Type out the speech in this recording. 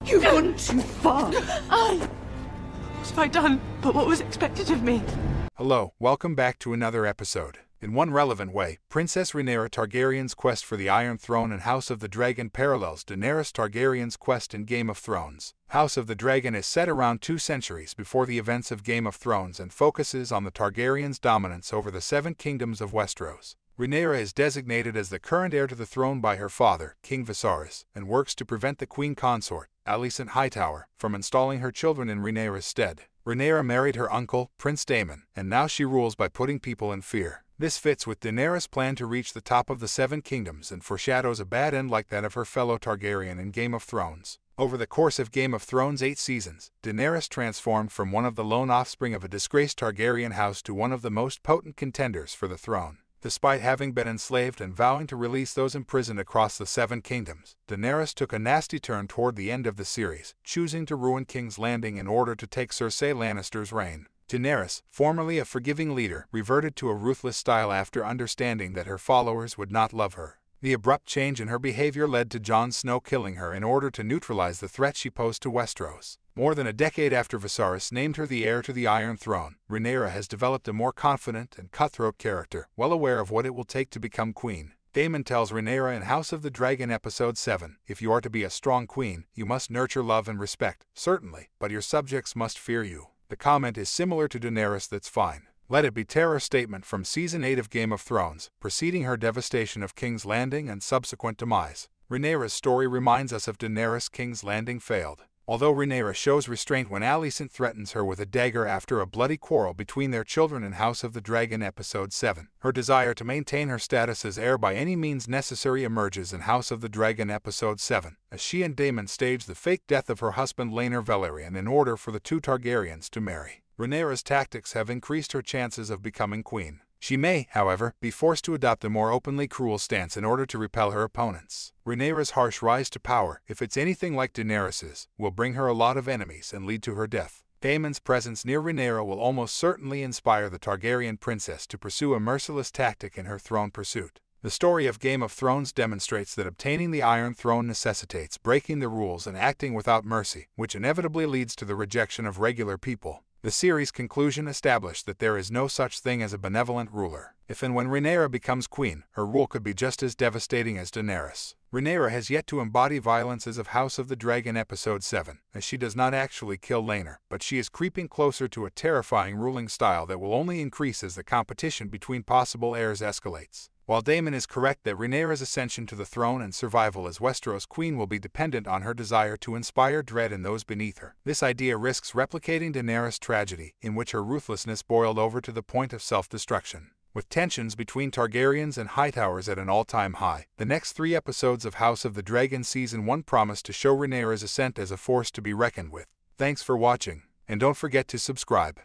You've gone too far. What have I done but what was expected of me? Hello, welcome back to another episode. In one relevant way, Princess Rhaenyra Targaryen's quest for the Iron Throne and House of the Dragon parallels Daenerys Targaryen's quest in Game of Thrones. House of the Dragon is set around 2 centuries before the events of Game of Thrones and focuses on the Targaryens' dominance over the 7 kingdoms of Westeros. Rhaenyra is designated as the current heir to the throne by her father, King Viserys, and works to prevent the queen consort, Alicent Hightower, from installing her children in Rhaenyra's stead. Rhaenyra married her uncle, Prince Daemon, and now she rules by putting people in fear. This fits with Daenerys' plan to reach the top of the 7 kingdoms and foreshadows a bad end like that of her fellow Targaryen in Game of Thrones. Over the course of Game of Thrones' 8 seasons, Daenerys transformed from one of the lone offspring of a disgraced Targaryen house to one of the most potent contenders for the throne. Despite having been enslaved and vowing to release those imprisoned across the 7 kingdoms, Daenerys took a nasty turn toward the end of the series, choosing to ruin King's Landing in order to take Cersei Lannister's reign. Daenerys, formerly a forgiving leader, reverted to a ruthless style after understanding that her followers would not love her. The abrupt change in her behavior led to Jon Snow killing her in order to neutralize the threat she posed to Westeros. More than a decade after Viserys named her the heir to the Iron Throne, Rhaenyra has developed a more confident and cutthroat character, well aware of what it will take to become queen. Daemon tells Rhaenyra in House of the Dragon Episode 7, "If you are to be a strong queen, you must nurture love and respect, certainly, but your subjects must fear you." The comment is similar to Daenerys' "That's fine. Let it be terror" statement from Season 8 of Game of Thrones, preceding her devastation of King's Landing and subsequent demise. Rhaenyra's story reminds us of Daenerys' King's Landing failed. Although Rhaenyra shows restraint when Alicent threatens her with a dagger after a bloody quarrel between their children in House of the Dragon Episode 7, her desire to maintain her status as heir by any means necessary emerges in House of the Dragon Episode 7, as she and Daemon stage the fake death of her husband Rhaenyra Velaryon in order for the 2 Targaryens to marry. Rhaenyra's tactics have increased her chances of becoming queen. She may, however, be forced to adopt a more openly cruel stance in order to repel her opponents. Rhaenyra's harsh rise to power, if it's anything like Daenerys's, will bring her a lot of enemies and lead to her death. Daemon's presence near Rhaenyra will almost certainly inspire the Targaryen princess to pursue a merciless tactic in her throne pursuit. The story of Game of Thrones demonstrates that obtaining the Iron Throne necessitates breaking the rules and acting without mercy, which inevitably leads to the rejection of regular people. The series' conclusion established that there is no such thing as a benevolent ruler. If and when Rhaenyra becomes queen, her rule could be just as devastating as Daenerys. Rhaenyra has yet to embody violences of House of the Dragon Episode 7, as she does not actually kill Rhaenyra, but she is creeping closer to a terrifying ruling style that will only increase as the competition between possible heirs escalates. While Daemon is correct that Rhaenyra's ascension to the throne and survival as Westeros' queen will be dependent on her desire to inspire dread in those beneath her, this idea risks replicating Daenerys' tragedy, in which her ruthlessness boiled over to the point of self-destruction. With tensions between Targaryens and Hightowers at an all-time high, the next 3 episodes of House of the Dragon Season 1 promise to show Rhaenyra's ascent as a force to be reckoned with. Thanks for watching, and don't forget to subscribe.